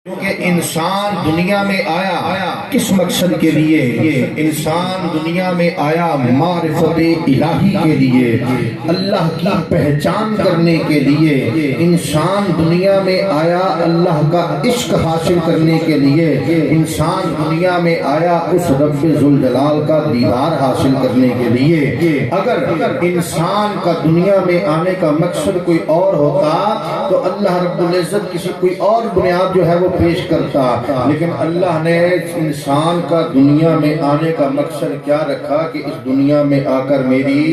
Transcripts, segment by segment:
کیونکہ انسان دنیا میں آیا کس مقصد کے لیے؟ انسان دنیا میں آیا معرفت الہی کے لیے، اللہ کی پہچان کرنے کے لیے۔ انسان دنیا میں آیا اللہ کا عشق حاصل کرنے کے لیے۔ انسان دنیا میں آیا اس رب ذوالجلال کا دیدار حاصل کرنے کے لیے۔ اگر انسان کا دنیا میں آنے کا مقصد کوئی اور ہوتا تو اللہ رب العزت کسی کوئی اور بنیاد جو ہے وہ پیش کرتا، لیکن اللہ نے انسان کا دنیا میں آنے کا مقصد کیا رکھا کہ اس دنیا میں آ کر میری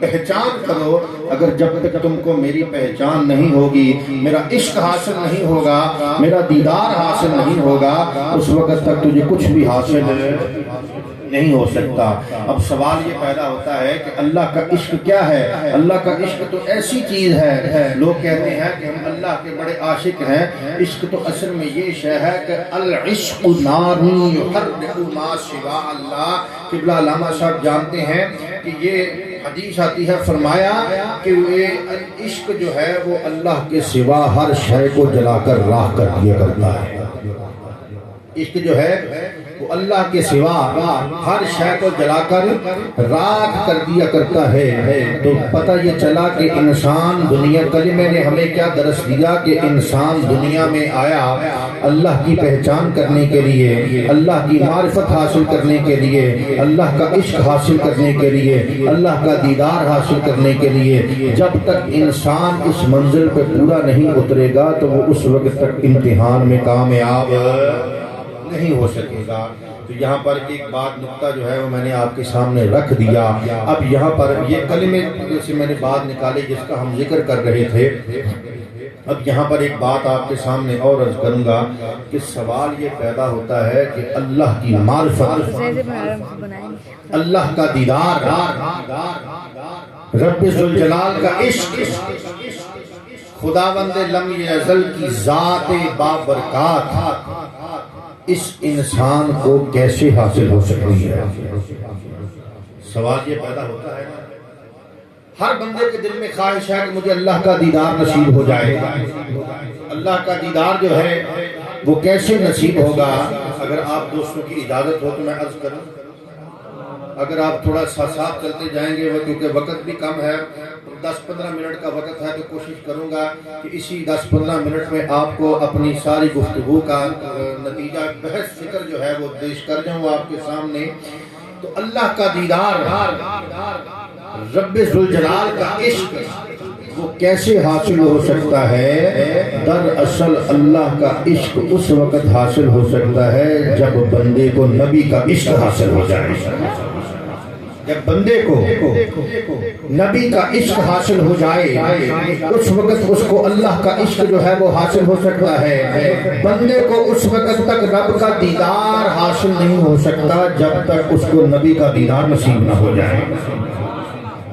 پہچان کرو۔ اگر جب تک تم کو میری پہچان نہیں ہوگی، میرا عشق حاصل نہیں ہوگا، میرا دیدار حاصل نہیں ہوگا، اس وقت تک تجھے کچھ بھی حاصل نہیں ہو سکتا۔ اب سوال یہ پیدا ہوتا ہے کہ اللہ کا عشق کیا ہے؟ اللہ کا عشق تو ایسی چیز ہے، لوگ کہتے ہیں کہ ہم اللہ کے بڑے عاشق ہیں۔ عشق تو اصل میں یہ شے ہے کہ العشق نار یحرق ما سوا اللہ۔ قبلہ علامہ صاحب جانتے ہیں کہ یہ حدیث آتی ہے، فرمایا کہ یہ عشق جو ہے وہ اللہ کے سوا ہر شے کو جلا کر راکھ کر دیا کرتا ہے۔ عشق جو ہے وہ اللہ کے سوا ہر شے کو جلا کر راکھ کر دیا کرتا ہے۔ تو پتہ یہ چلا کہ انسان دنیا، کلمے نے ہمیں کیا درس دیا کہ انسان دنیا میں آیا اللہ کی پہچان کرنے کے لیے، اللہ کی معرفت حاصل کرنے کے لیے، اللہ کا عشق حاصل کرنے کے لیے، اللہ کا دیدار حاصل کرنے کے لیے۔ جب تک انسان اس منزل پہ پورا نہیں اترے گا تو وہ اس وقت تک امتحان میں کامیاب نہیں ہو سکے گا۔ تو یہاں پر ایک بات نقطہ جو ہے وہ میں نے آپ کے سامنے رکھ دیا۔ اب یہاں پر یہ کلمے سے میں نے بات نکالی جس کا ہم ذکر کر رہے تھے۔ اب یہاں پر ایک بات آپ کے سامنے اور عرض کروں گا کہ سوال یہ پیدا ہوتا ہے کہ اللہ کی معرفت، اللہ کا دیدار، رب ذوالجلال کا عشق، خداوند لم یزل کی ذات بابرکات اس انسان کو کیسے حاصل ہو سکتی ہے؟ سوال یہ پیدا ہوتا ہے۔ ہر بندے کے دل میں خواہش ہے کہ مجھے اللہ کا دیدار نصیب ہو جائے۔ اللہ کا دیدار جو ہے وہ کیسے نصیب ہوگا؟ اگر آپ دوستوں کی اجازت ہو تو میں عرض کروں، اگر آپ تھوڑا سا ساتھ چلتے جائیں گے کیونکہ وقت بھی کم ہے، 10-15 منٹ کا وقت ہے، تو کوشش کروں گا کہ اسی 10-15 منٹ میں آپ کو اپنی ساری گفتگو کا نتیجہ بحث فکر جو ہے وہ پیش کر جاؤں آپ کے سامنے۔ تو اللہ کا دیدار، رب ذوالجلال کا عشق وہ کیسے حاصل ہو سکتا ہے؟ دراصل اللہ کا عشق اس وقت حاصل ہو سکتا ہے جب بندے کو نبی کا عشق حاصل ہو جائے۔ جب بندے کو نبی کا عشق حاصل ہو جائے اس وقت اس کو اللہ کا عشق جو ہے وہ حاصل ہو سکتا ہے۔ بندے کو اس وقت تک رب کا دیدار حاصل نہیں ہو سکتا جب تک اس کو نبی کا دیدار نصیب نہ ہو جائے۔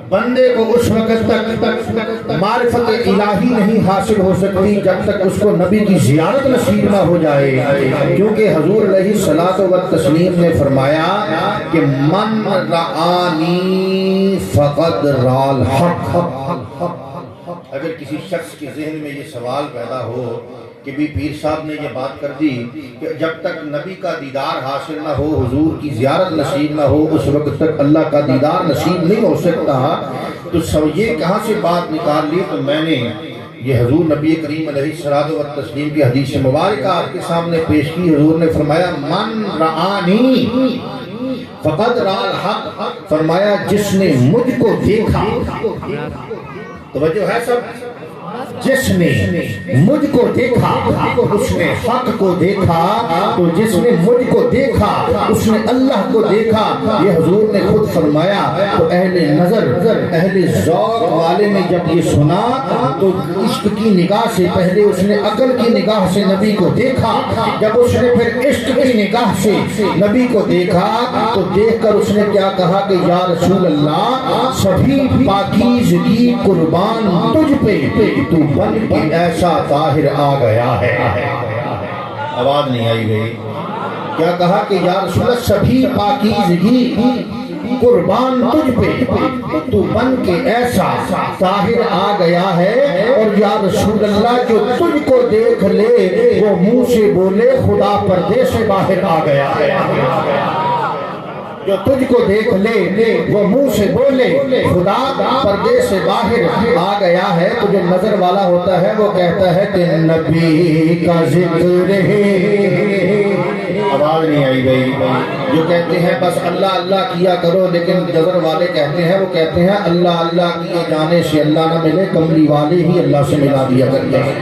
بندے کو اس وقت تک معرفت الہی نہیں حاصل ہو سکتی جب تک اس کو نبی کی زیارت نصیب نہ ہو جائے، کیونکہ حضور علیہ الصلوۃ والتسلیم نے فرمایا کہ من رآنی فقد رال حق۔ اگر کسی شخص کے ذہن میں یہ سوال پیدا ہو کہ بھی پیر صاحب نے یہ بات کر دی کہ جب تک نبی کا دیدار حاصل نہ ہو، حضور کی زیارت نصیب نہ ہو، اس وقت تک اللہ کا دیدار نصیب نہیں ہو سکتا، تو یہ کہاں سے بات نکال لی؟ تو میں نے یہ حضور نبی کریم علیہ الصلوۃ والتسلیم کی حدیث مبارکہ آپ کے سامنے پیش کی۔ حضور نے فرمایا من رآنی فقد رأى الحق، فرمایا جس نے مجھ کو دیکھا، توجہ ہے سب، جس نے مجھ کو دیکھا اس نے حق کو دیکھا، تو جس نے مجھ کو دیکھا اس نے اللہ کو دیکھا۔ یہ حضور نے خود فرمایا۔ تو اہل نظر، اہل ذوق والے نے جب یہ سنا تو عشق کی نگاہ سے پہلے اس نے عقل کی نگاہ سے نبی کو دیکھا، جب اس نے پھر عشق کی نگاہ سے نبی کو دیکھا تو دیکھ کر اس نے کیا کہا کہ یا رسول اللہ سبھی پاکیزگی قربان تجھ پہ، تو بن کے ایسا طاہر آ گیا ہے۔ آواز نہیں آئی گئی؟ کیا کہا کہ یا رسول اللہ سبھی پاکیزگی قربان تجھ پہ، تو بن کے ایسا طاہر آ گیا ہے، اور یا رسول اللہ جو تجھ کو دیکھ لے وہ منہ سے بولے خدا پردے سے باہر آ گیا ہے، جو تجھ کو دیکھ لے وہ منہ سے بولے خدا پردے سے باہر آ گیا ہے۔ تو جو نظر والا ہوتا ہے وہ کہتا ہے کہ نبی کا ذکر ہے، آواز نہیں آئی گئی، جو کہتے ہیں بس اللہ اللہ کیا کرو، لیکن نظر والے کہتے ہیں، وہ کہتے ہیں اللہ اللہ کیے جانے سے اللہ نہ ملے، کملی والے ہی اللہ سے ملا دیا کرتے ہیں۔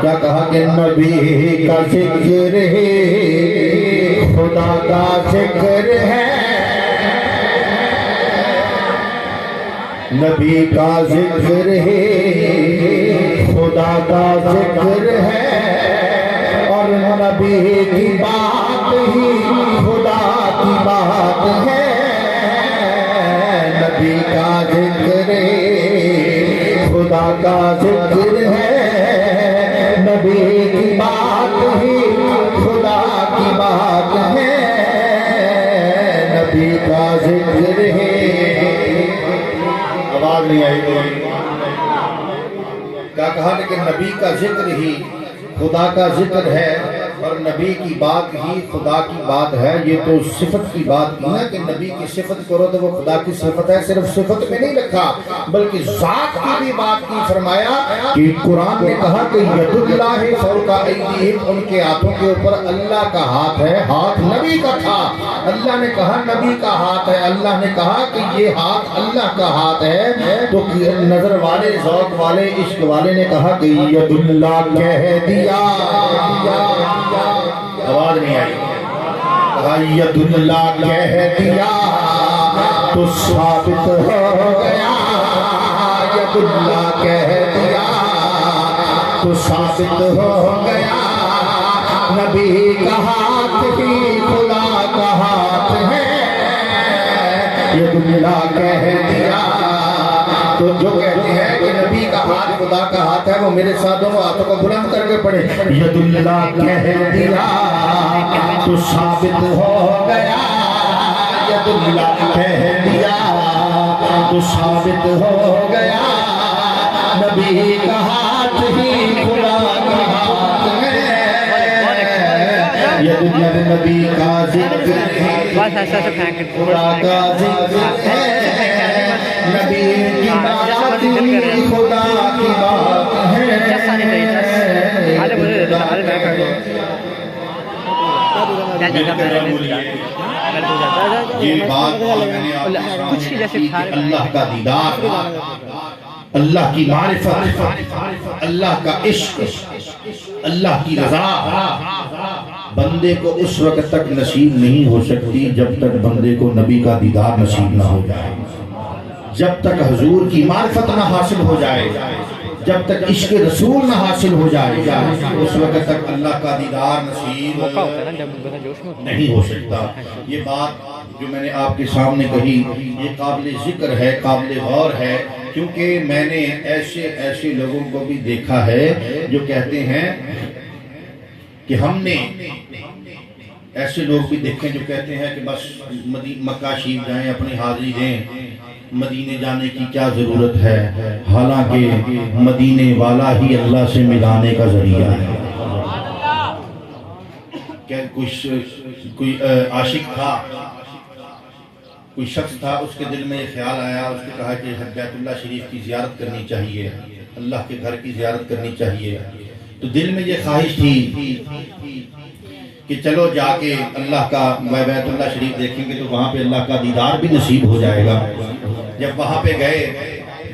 کیا کہا کہ نبی کا ذکر ہے، خدا کا ذکر ہے، نبی کا ذکر ہے، خدا کا ذکر ہے، اور نبی کی بات ہی خدا کی بات ہے، نبی کا ذکر ہے، خدا کا ذکر ہے، نبی کی بات ہی خدا کی بات ہے، نبی کا ذکر ہے۔ آواز نہیں آئی کوئی؟ کیا کہا لیکن نبی کا ذکر ہی خدا کا ذکر ہے، اور نبی کی بات ہی خدا کی بات ہے۔ یہ تو صفت کی بات کی ہے کہ نبی کی صفت کرو تو وہ خدا کی صفت ہے، صرف صفت میں نہیں رکھا بلکہ ذات کی بھی بات کی۔ فرمایا کہ قرآن نے کہا کہ ید اللہ فوق ایدیہم، ان کے ہاتھوں کے اوپر اللہ کا ہاتھ ہے، ہاتھ نبی کا تھا، اللہ نے کہا نبی کا ہاتھ ہے، اللہ نے کہا کہ یہ ہاتھ اللہ کا ہاتھ ہے۔ تو نظر والے، ذوق والے، عشق والے نے کہا کہ ید اللہ کہہ دیا، آواز نہیں آئی، کہا ید اللہ کہہ دیا تو ثابت ہو گیا، ید اللہ کہہ دیا تو ثابت ہو گیا، نبی کا ہاتھ ہی خدا کا ہاتھ ہے، ید اللہ کہہ دیا۔ تو جو کہتے ہیں کہ نبی کا ہاتھ خدا کا ہاتھ ہے وہ میرے ساتھ دونوں ہاتھوں کو بلند کر کے پڑھے، ید اللہ کہہ دیا تو ثابت ہو گیا، ید اللہ کہہ دیا تو ثابت ہو گیا، نبی کا ہاتھ ہی خدا کا ہاتھ ہے، ید اللہ نبی کا ذکر ہے، خدا کا ذکر ہے، نبی کی بات ہی خدا کی بات ہے۔ یہ بات کچھ جیسے اللہ کا دیدار، اللہ کی معرفت، اللہ کا عشق، اللہ کی رضا بندے کو اس وقت تک نصیب نہیں ہو سکتی جب تک بندے کو نبی کا دیدار نصیب نہ ہو جائے، جب تک حضور کی معرفت نہ حاصل ہو جائے، جب تک عشق رسول نہ حاصل ہو جائے، اس وقت تک اللہ کا دیدار نصیب نہیں ہو سکتا۔ یہ بات جو میں نے آپ کے سامنے کہی یہ قابل ذکر ہے، قابل غور ہے، کیونکہ میں نے ایسے لوگوں کو بھی دیکھا ہے جو کہتے ہیں کہ ہم نے، ایسے لوگ بھی دیکھیں جو کہتے ہیں کہ بس مکہ شریف جائیں، اپنی حاضری دیں، مدینے جانے کی کیا ضرورت ہے، حالانکہ مدینے والا ہی اللہ سے ملانے کا ذریعہ ہے۔ کہ کوئی عاشق تھا، کوئی شخص تھا، اس کے دل میں یہ خیال آیا، اس نے کہا کہ بیت اللہ شریف کی زیارت کرنی چاہیے، اللہ کے گھر کی زیارت کرنی چاہیے۔ تو دل میں یہ خواہش تھی کہ چلو جا کے اللہ کا بیت اللہ شریف دیکھیں گے تو وہاں پہ اللہ کا دیدار بھی نصیب ہو جائے گا۔ جب وہاں پہ گئے،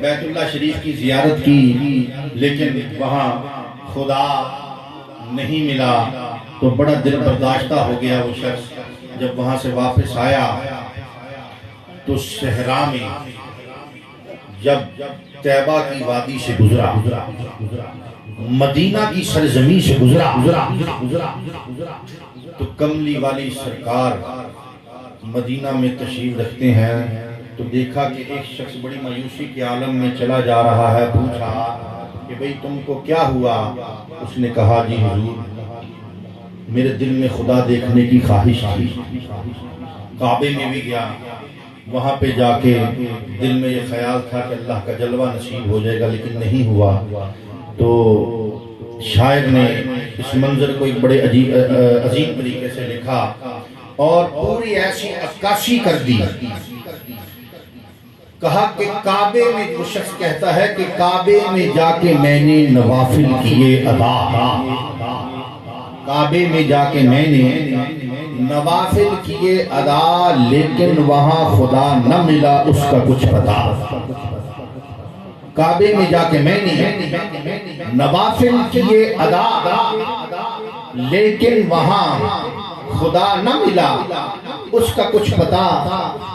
بیت اللہ شریف کی زیارت کی، لیکن وہاں خدا نہیں ملا، تو بڑا دل برداشتہ ہو گیا وہ شخص۔ جب وہاں سے واپس آیا تو صحرا میں جب طیبہ کی وادی سے گزرا، مدینہ کی سرزمین سے گزرا، تو کملی والی سرکار مدینہ میں تشریف رکھتے ہیں، تو دیکھا کہ ایک شخص بڑی مایوسی کے عالم میں چلا جا رہا ہے۔ پوچھا کہ بھئی تم کو کیا ہوا؟ اس نے کہا جی حضور میرے دل میں خدا دیکھنے کی خواہش تھی، کعبے میں بھی گیا، وہاں پہ جا کے دل میں یہ خیال تھا کہ اللہ کا جلوہ نصیب ہو جائے گا، لیکن نہیں ہوا۔ تو شاعر نے اس منظر کو ایک بڑے عظیم طریقے سے لکھا اور پوری ایسی عکاسی کر دی۔ کہا کہ کعبے میں جو شخص کہتا ہے کہ کعبے میں جا کے میں نے نوافل کیے ادا، کعبے میں جا کے میں نے نوافل کیے ادا، لیکن وہاں خدا نہ ملا اس کا کچھ پتا۔ کعبے میں جا کے میں نے نوافل کیے ادا، لیکن وہاں خدا نہ ملا اس کا کچھ پتا۔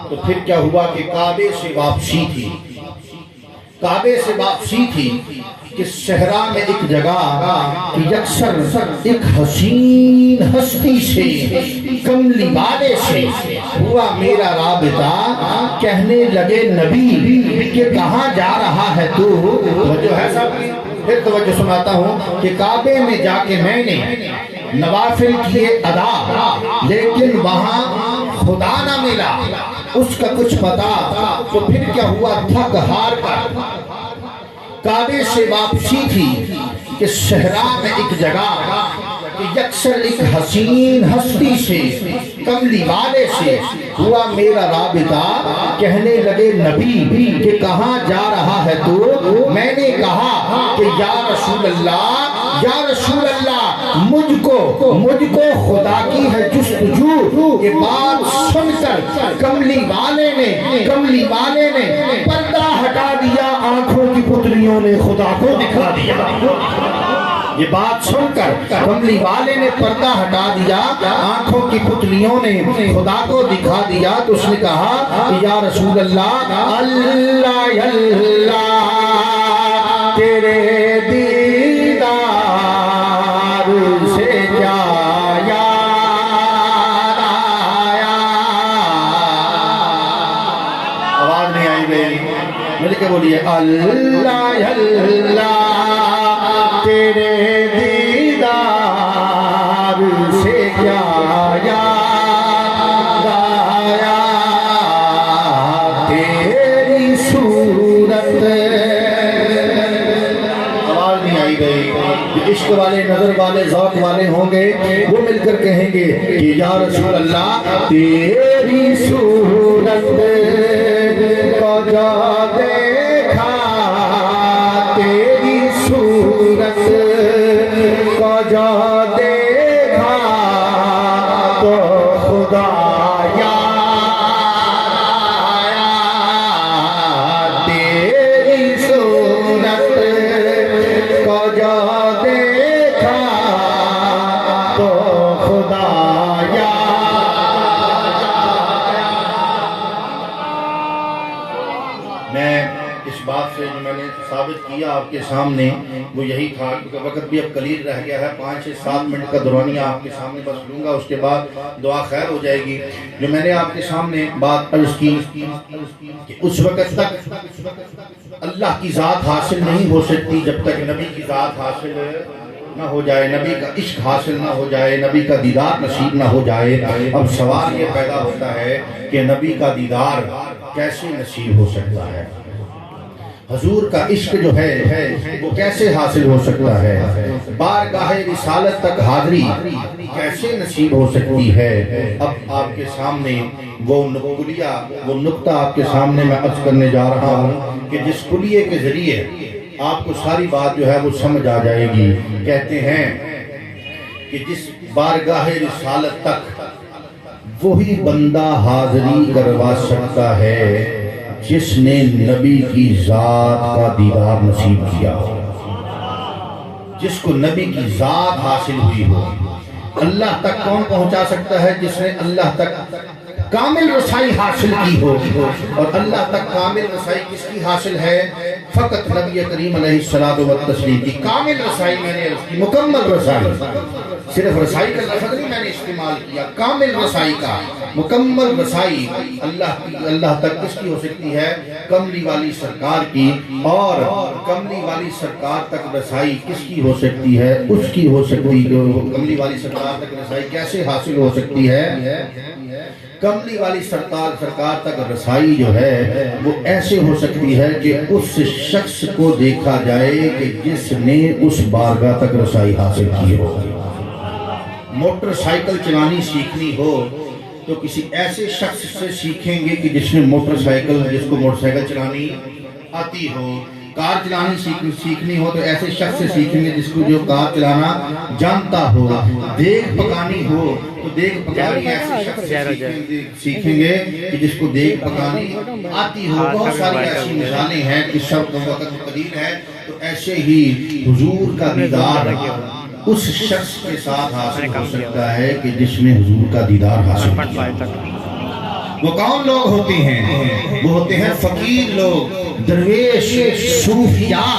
تو پھر کیا ہوا کہ کعبے سے واپسی تھی، کعبے سے واپسی تھی کہ صحرا میں ایک جگہ کہ یکسر ایک حسین ہستی سے، کملی والے سے ہوا میرا رابطہ۔ کہنے لگے نبی کہ کہاں جا رہا ہے تو؟ جو ہے سب پھر توجہ سناتا ہوں کہ کعبے میں جا کے میں نے نوافل کیے ادا، لیکن وہاں خدا نہ ملا اس کا کچھ پتا۔ تو پھر کیا ہوا؟ تھک ہار کر کعبے سے واپسی تھی کہ صحرا میں ایک جگہ کہ یکسر ایک حسین ہستی سے، کملی والے سے ہوا میرا رابطہ۔ کہنے لگے نبی کہ کہاں جا رہا ہے تو؟ میں نے کہا کہ یا رسول اللہ، یا رسول اللہ، مجھ کو خدا کی ہے جستجو۔ یہ بات سن کر کملی والے نے پردہ ہٹا دیا، آنکھوں کی پتلیوں نے خدا کو دکھا دیا۔ یہ بات سن کر کملی والے نے پردہ ہٹا دیا، آنکھوں کی پتلیوں نے خدا کو دکھا دیا۔ تو اس نے کہا کہ یا رسول اللہ، اللہ اللہ تیرے دیدار سے کیا یاد آیا۔ آواز نہیں آئی بھائی، مل کے بولیے اللہ اللہ تیرے دیدار سے کیا یاد آیا، تیری صورت۔ آواز نہیں آئی گئی۔ عشق والے، نظر والے، ذوق والے ہوں گے وہ مل کر کہیں گے کہ یا رسول اللہ تیری صورت کو جو دیکھا، تیری صورت کو جو دیکھا تو خدا یاد آیا، تیری صورت کو جو دیکھا تو خدا یاد آیا۔ میں اس بات سے جو میں نے ثابت کیا آپ کے سامنے وہ یہی تھا، کیونکہ وقت بھی اب قلیل رہ گیا ہے، 5 سے 7 منٹ کا دورانیہ آپ کے سامنے بس لوں گا، اس کے بعد دعا خیر ہو جائے گی۔ جو میں نے آپ کے سامنے بات عرض کی کہ اس وقت تک اللہ کی ذات حاصل نہیں ہو سکتی جب تک نبی کی ذات حاصل نہ ہو جائے، نبی کا عشق حاصل نہ ہو جائے، نبی کا دیدار نصیب نہ ہو جائے۔ اب سوال یہ پیدا ہوتا ہے کہ نبی کا دیدار کیسے نصیب ہو سکتا ہے، حضور کا عشق جو ہے وہ کیسے حاصل ہو سکتا ہے، بارگاہ رسالت تک حاضری کیسے نصیب ہو سکتی ہے۔ اب آپ کے سامنے وہ نقطہ آپ کے سامنے میں عرض کرنے جا رہا ہوں کہ جس کلیے کے ذریعے آپ کو ساری بات جو ہے وہ سمجھ آ جائے گی۔ کہتے ہیں کہ جس بارگاہ رسالت تک وہی بندہ حاضری کروا سکتا ہے جس نے نبی کی ذات کا دیدار نصیب کیا ہو، جس کو نبی کی ذات حاصل ہوئی ہو۔ اللہ تک کون پہنچا سکتا ہے؟ جس نے اللہ تک کامل رسائی حاصل کی ہو، اور اللہ تک کامل رسائی کس کی حاصل ہے؟ فقط نبی کریم علیہ الصلوۃ والتسلیم کی کامل رسائی میں نے اس کی مکمل رسائی، صرف رسائی کا لفظ نہیں میں نے استعمال کیا، کامل رسائی کا، مکمل رسائی اللہ تک کس کی ہو سکتی ہے؟ کملی والی سرکار کی، اور کملی والی سرکار تک رسائی کس کی ہو سکتی ہے؟ اس کی ہو سکتی ہے۔ کملی والی سرکار تک رسائی کیسے حاصل ہو سکتی ہے؟ کملی والی سرکار تک رسائی جو ہے وہ ایسے ہو سکتی ہے کہ اس شخص کو دیکھا جائے کہ جس نے اس بارگاہ تک رسائی حاصل کی ہو۔ موٹر سائیکل چلانی سیکھنی ہو تو کسی ایسے شخص سے سیکھیں گے کہ جس نے جس کو موٹر سائیکل چلانی آتی ہو۔ کار چلانی سیکھنی ہو تو ایسے شخص سے سیکھیں گے جس کو جو کار چلانا جانتا ہو۔ دیگ پکانی ہو تو دیگ پکانی ایسے شخص سے سیکھیں گے کہ جس کو دیگ پکانی آتی ہو۔ بہت ساری ایسی مثالیں ہیں کہ سب کا وقت قلیل ہے، تو ایسے ہی حضور کا دیدار اس شخص کے ساتھ حاصل ہو سکتا ہے کہ جس نے حضور کا دیدار حاصل کیا۔ وہ کون لوگ ہوتے ہیں؟ وہ ہوتے ہیں فقیر لوگ، درویش، صوفیاء،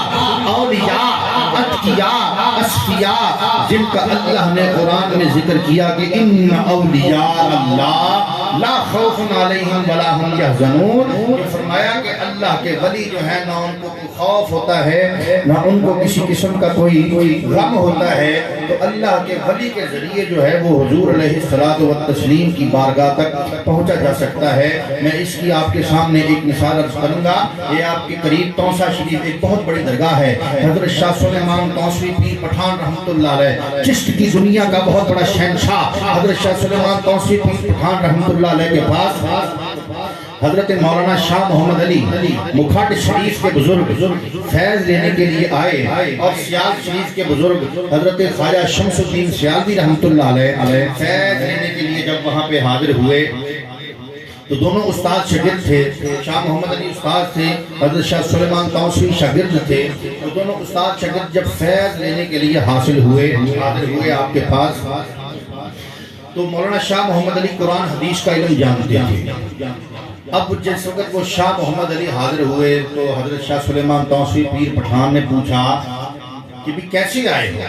اولیاء، اتقیاء، اصفیاء، جن کا اللہ نے قرآن میں ذکر کیا کہ ان اولیاء اللہ لا خوف علیہم ولا ہم یحزنون، یہ فرمایا کہ اللہ کے ولی جو ہے نہ ان کو خوف ہوتا ہے نہ ان کو کسی قسم کا کوئی غم ہوتا ہے۔ تو اللہ کے ولی کے ذریعے جو ہے وہ حضور علیہ الصلوۃ والتسلیم کی بارگاہ تک پہنچا جا سکتا ہے۔ میں اس کی آپ کے سامنے ایک مثال عرض کروں گا۔ یہ آپ کے قریب توسا شریف ایک بہت بڑی درگاہ ہے، حضرت شاہ سلیمان توسوی پیر پٹھان رحمۃ اللہ علیہ، چشت کی دنیا کا بہت بڑا شہنشاہ حضرت شاہ سلیمان توسوی پیر پٹھان رحمۃ اللہ علیہ کے پاس حضرت مولانا شاہ محمد علی مکھٹ شریف کے بزرگ فیض لینے کے لیے آئے، اور سیال شریف کے بزرگ حضرت خواجہ شمس الدین سیالوی رحمۃ اللہ علیہ فیض لینے کے لیے جب وہاں پہ حاضر ہوئے تو دونوں استاد شاگرد تھے۔ شاہ محمد علی استاد تھے، حضرت شاہ سلیمان توسوی شاگرد تھے۔ تو دونوں استاد شاگرد جب فیض لینے کے لیے حاضر ہوئے آپ کے پاس، تو مولانا شاہ محمد علی قرآن حدیث کا علم جانتے تھے۔ اب جس وقت وہ شاہ محمد علی حاضر ہوئے تو حضرت شاہ سلیمان توسوی پیر پٹھان نے پوچھا کہ بھی کیسے آئے ہو؟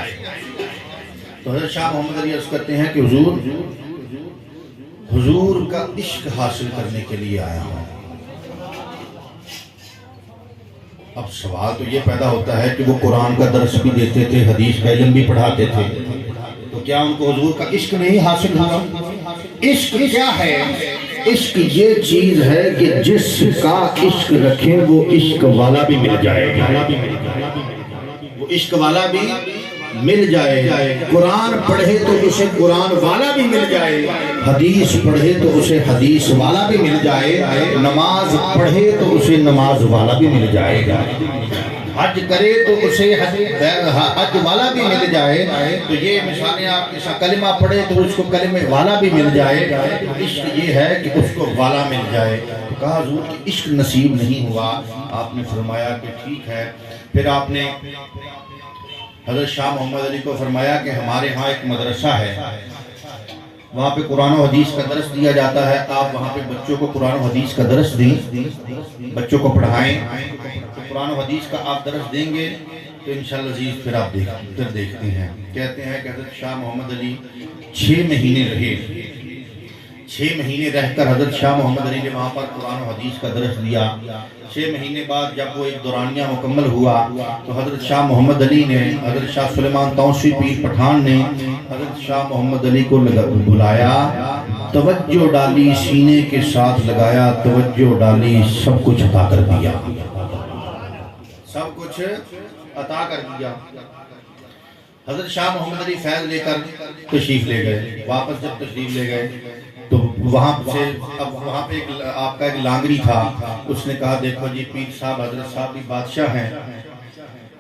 تو حضرت شاہ محمد علی عرض کرتے ہیں کہ حضور کا عشق حاصل کرنے کے لیے آیا ہوں۔ اب سوال تو یہ پیدا ہوتا ہے کہ وہ قرآن کا درس بھی دیتے تھے، حدیث کا علم بھی پڑھاتے تھے، تو کیا ان کو حضور کا عشق نہیں حاصل ہوا؟ عشق کیا ہے؟ عشق یہ چیز ہے کہ جس کا عشق رکھیں وہ عشق والا بھی مل جائے گا، وہ عشق والا بھی مل جائے۔ قرآن پڑھے تو اسے قرآن والا بھی مل جائے، حدیث پڑھے تو اسے حدیث والا بھی مل جائے، نماز پڑھے تو اسے نماز والا بھی مل جائے گا، حج کرے تو اسے حج والا بھی مل جائے۔ تو یہ مثالیں آپ کے کلمہ پڑھے تو اس کو کلمہ والا بھی مل جائے۔ عشق یہ ہے کہ اس کو والا مل جائے۔ کہا حضور کہ عشق نصیب نہیں ہوا۔ آپ نے فرمایا کہ ٹھیک ہے۔ پھر آپ نے حضرت شاہ محمد علی کو فرمایا کہ ہمارے ہاں ایک مدرسہ ہے، وہاں پہ قرآن و حدیث کا درس دیا جاتا ہے، آپ وہاں پہ بچوں کو قرآن و حدیث کا درس دیں، بچوں کو پڑھائیں۔ قرآن و حدیث کا آپ درس دیں گے تو انشاءاللہ عزیز پھر آپ دیکھتے ہیں۔ کہتے ہیں کہ حضرت شاہ محمد علی 6 مہینے رہے، 6 مہینے رہ کر حضرت شاہ محمد علی نے وہاں پر قرآن و حدیث کا درس دیا۔ 6 مہینے بعد جب وہ ایک دورانیہ مکمل ہوا تو حضرت شاہ محمد علی نے، حضرت شاہ سلیمان توسوی پیر پٹھان نے حضرت شاہ محمد علی کو بلایا، توجہ ڈالی، سینے کے ساتھ لگایا، توجہ ڈالی، سب کچھ عطا کر دیا، سب کچھ عطا کر دیا۔ حضرت شاہ محمد علی فیض لے کر تشریف لے گئے۔ واپس جب تشریف لے گئے تو وہاں پہ آپ کا ایک لانگری تھا، اس نے کہا دیکھو جی پیر صاحب، حضرت صاحب بھی بادشاہ ہیں،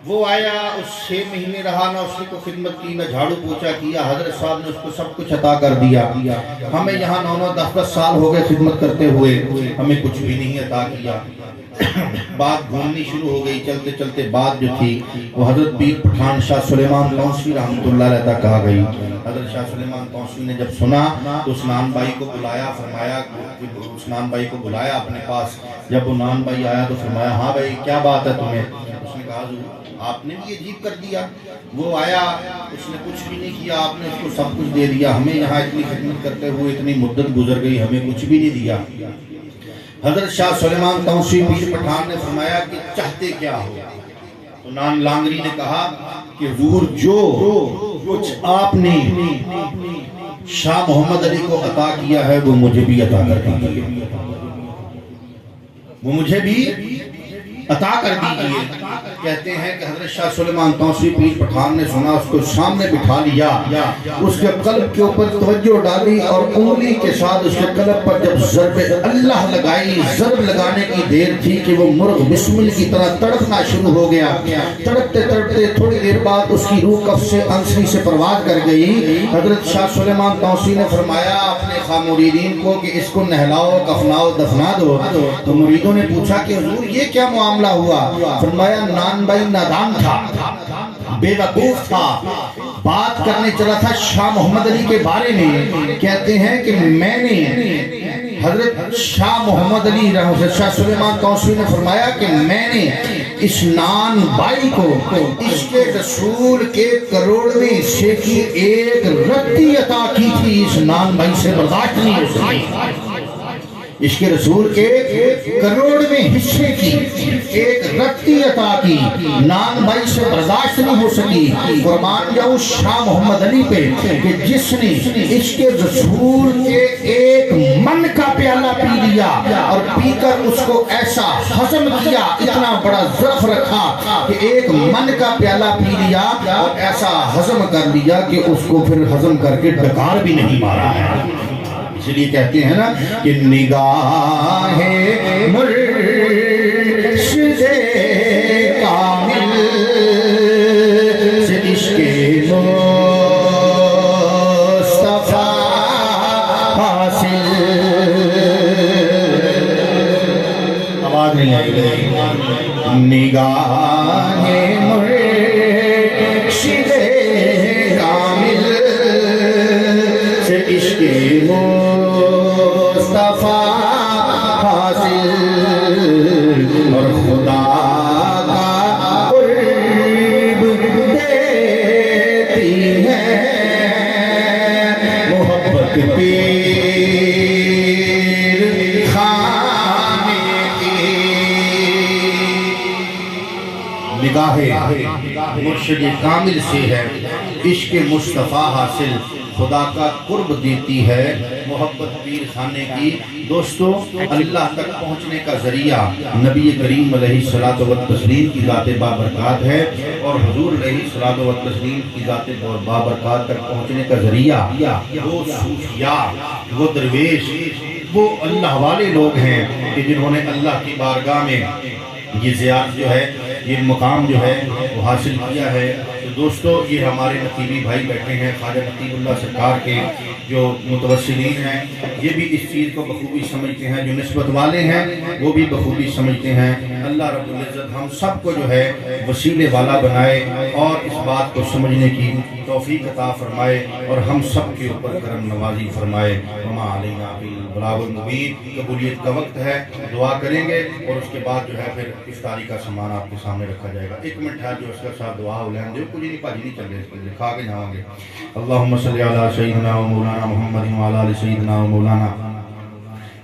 وہ آیا، اس 6 مہینے رہا، نہ اس نے کوئی خدمت کی، نہ جھاڑو پوچھا کیا. حضرت صاحب نے اس کو سب کچھ عطا کر دیا. ہمیں یہاں 9 10 سال ہو گئے خدمت کرتے ہوئے، ہمیں کچھ بھی نہیں عطا کیا. بات گھومنی شروع ہو گئی. چلتے چلتے بات جو تھی وہ حضرت پیر پٹھان شاہ سلیمان تونسوی رحمۃ اللہ علیہ تک آ گئی. حضرت شاہ سلیمان تونسوی نے جب سنا تو عثمان بھائی کو بلایا. فرمایا عثمان بھائی کو بلایا اپنے پاس. جب عثمان بھائی آیا تو فرمایا ہاں بھائی کیا بات ہے تمہیں؟ اس نے کہا حضور آپ نے بھی عجیب کر دیا. وہ آیا، اس نے کچھ بھی نہیں کیا، آپ نے اس کو سب کچھ دے دیا. ہمیں یہاں اتنی خدمت کرتے ہوئے اتنی مدت گزر گئی، ہمیں کچھ بھی نہیں دیا. حضرت شاہ سلیمان تونسوی پیر پٹھان نے فرمایا کہ چاہتے کیا ہو؟ تو نان لانگری نے کہا کہ حضور جو کچھ آپ نے شاہ محمد علی کو عطا کیا ہے وہ مجھے بھی عطا کر دیجیے، وہ مجھے بھی عطا کر دیجیے. کہتے ہیں کہ حضرت شاہ سلیمان تونسوی پیر پٹھان نے سنا، اس کو سامنے بٹھا لیا، اس کے قلب کے اوپر توجہ ڈالی اور انگلی کے ساتھ اس کے قلب پر جب ضرب اللہ لگائی، ضرب لگانے کی دیر تھی کہ وہ مرغ بسمل کی طرح تڑپنا شروع ہو گیا. تڑپتے تڑپتے تھوڑی دیر بعد اس کی روح کف سے انسری سے پرواز کر گئی. حضرت شاہ سلیمان تونسوی نے فرمایا اپنے مریدین کو کہ اس کو نہلاؤ، کفناؤ، دفنا دو. تو مریدوں نے پوچھا کہ حضور یہ کیا معاملہ ہوا؟ فرمایا نان بھائی نادان تھا، بے وقوف تھا، بات کرنے چلا تھا شاہ محمد علی کے بارے میں. کہتے ہیں کہ میں نے حضرت شاہ محمد علی شاہ سلیمان تونسوی نے فرمایا کہ میں نے اس نان بائی کو عشق رسول کے کروڑویں حصے کی ایک رتی عطا کی تھی. اس نان بائی سے برداشت نہیں ہو سکی. عشق رسول کے کروڑویں حصے کی ایک رتی عطا کی، نان بھائی سے برداشت نہیں ہو سکی. قربان جاؤں شاہ محمد علی پہ کہ جس نے عشق رسول کے ایک من کا پیالہ پی لیا اور پی کر اس کو ایسا ہضم کیا، اتنا بڑا ظرف رکھا کہ ایک من کا پیالہ پی لیا اور ایسا ہضم کر لیا کہ اس کو پھر ہضم کر کے ڈکار بھی نہیں مارا ہے. اس لیے کہتے ہیں نا کہ نگاہ مرشد کامل سے عشق مصطفیٰ حاصل. آواز نہیں آئی. نگاہ مرشد کامل سے عشق مصطفیٰ حاصل اور خدا کا قرب دیتی ہے محبت پیر خانے کی. نگاہ مرشد کامل سے ہے عشق مصطفیٰ حاصل، خدا کا قرب دیتی ہے محبت پیر خانے کی. دوستو اللہ تک پہنچنے کا ذریعہ نبی کریم علیہ الصلوۃ والتسلیم کی ذات بابرکات ہے، اور حضور علیہ الصلوۃ والتسلیم کی ذات بابرکات تک پہنچنے کا ذریعہ وہ صوفیاء، وہ درویش، وہ اللہ والے لوگ ہیں کہ جنہوں نے اللہ کی بارگاہ میں یہ زیارت جو ہے، یہ مقام جو ہے وہ حاصل کیا ہے. دوستو یہ ہمارے نقیبی بھائی بیٹھے ہیں، خواجہ نقیب اللہ سرکار کے جو متوسلین ہیں، یہ بھی اس چیز کو بخوبی سمجھتے ہیں. جو نسبت والے ہیں وہ بھی بخوبی سمجھتے ہیں. اللہ رب العزت ہم سب کو جو ہے وسیلے والا بنائے اور اس بات کو سمجھنے کی توفیق عطا فرمائے اور ہم سب کے اوپر کرم نوازی فرمائے. وما علینا بالبلاغ المبین. قبولیت کا وقت ہے، دعا کریں گے اور اس کے بعد جو ہے پھر افطاری کا سامان آپ کے سامنے رکھا جائے گا. ایک منٹ ہے جو اس کا ساتھ دعا ہو لیں جو کچھ نہیں پاجی نہیں چل رہے، اس کے لیے کھا کے جاؤں گے. اللہم صلی علی سیدنا و مولانا محمد و علی آل سیدنا و مولانا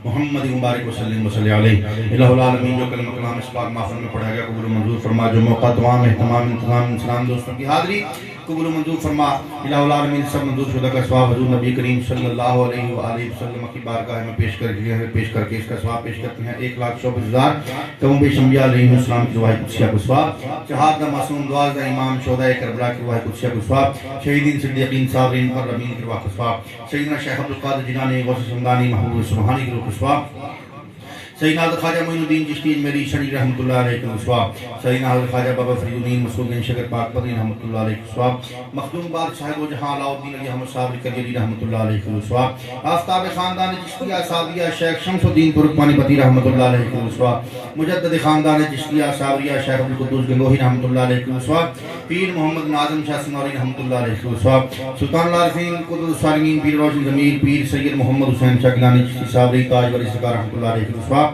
محمد مبارک وسلم وصلی علیہ. الہ العالمین جو کلمہ کلام اس پاک محفل میں پڑھا گیا قبول و منظور فرما. جو موقع تمام اہتمام انتظام انسلام دوستوں کی حاضری قبول و منظور فرما. الہ العالمین سب منظور شدہ کا ثواب حضور نبی کریم صلی اللہ علیہ وآلہ وسلم کی بارگاہ میں پیش کر کے اس کا ثواب پیش کرتے ہیں. 1,24,000 کم بیش انبیاء علیہ السلام کی رواہ قدسیہ کو ثواب، شہادہ معصوم دوازدہ امام شہدائے کربلا کی رواہ قدسیہ کو ثواب، شہیدین صدیقین صابرین مقربین کی رواہ کو ثواب، سیدنا شیخ عبدالقادر جیلانی غوث سمدانی محبوب سبحانی کی روح کو ثواب، سیدنا حضرت خواجہ معین الدین چشتی میری شریف رحمۃ اللہ علیہ کے ثواب، سیدنا حضرت خواجہ بابا فرید الدین مسعود بن شکر پاک پتری رحمۃ اللہ علیہ کے ثواب، مخدوم بادشاہ و جہاں علاؤالدین علی احمد صاحب کجلی رحمۃ اللہ علیہ کے ثواب، آفتاب خاندان چشتیہ صابریہ شیخ شمس الدین ترکمانی پتی رحمۃ اللہ علیہ کے ثواب، مجدد خاندان چشتیہ صابریہ شیخ عبدالقدوس گنگوہی رحمۃ اللہ علیہ کے ثواب، پیر محمد ناظم شاہ سنوری رحمۃ اللہ علیہ کے ثواب، سلطان العارفین قطب الصالحین پیر روشن ضمیر پیر سید محمد حسین شاہ گیلانی چشتی صابری تاج ولی سرکار رحمۃ اللہ علیہ کے ثواب،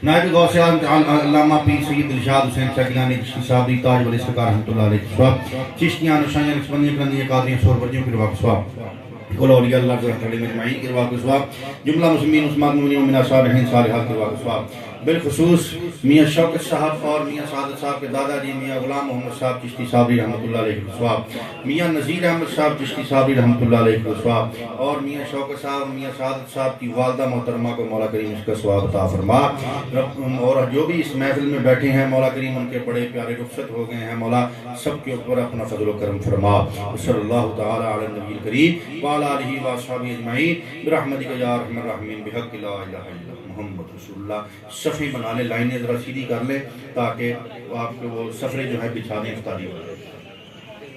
نائب غوث اعظم علامہ پیر سید دلشاد حسین شاہ گیلانی چشتی صابری تاج ولی سرکار رحمۃ اللہ علیہ کے ثواب، چشتیاں نقشبندیاں نقشبندیاں قلندیاں قادریاں سور برجیوں کے روا کے ثواب، کل اولیاء اللہ کے رحمت علیہ مجمعین کے روا کے ثواب، جملہ مسلمین عثمان مومنین مومنہ صالحین صالحات کے روا کے ثواب، بالخصوص میاں شوکت صاحب اور میاں سعادت صاحب کے دادا جی میاں غلام محمد صاحب چشتی صابری رحمۃ اللہ علیہ کے ثواب، میاں نذیر احمد صاحب چشتی صابری رحمۃ اللہ علیہ کے ثواب، اور میاں شوکت صاحب میاں سعادت صاحب کی والدہ محترمہ کو مولا کریم اس کا ثواب عطا فرما، اور جو بھی اس محفل میں بیٹھے ہیں مولا کریم ان کے بڑے پیارے رخصت ہو گئے ہیں، مولا سب کے اوپر اپنا فضل و کرم فرما، صلی اللہ تعالی علی النبی الکریم وعلی آلہ واصحابہ اجمعین برحمتک یا ارحم الراحمین بحق لا الہ الا محمد رسول اللہ۔ صفیں بنا لیں، لائنیں ذرا سیدھی کر لیں تاکہ آپ کو وہ سفرے جو ہے بچھا دیں افطاری ہو۔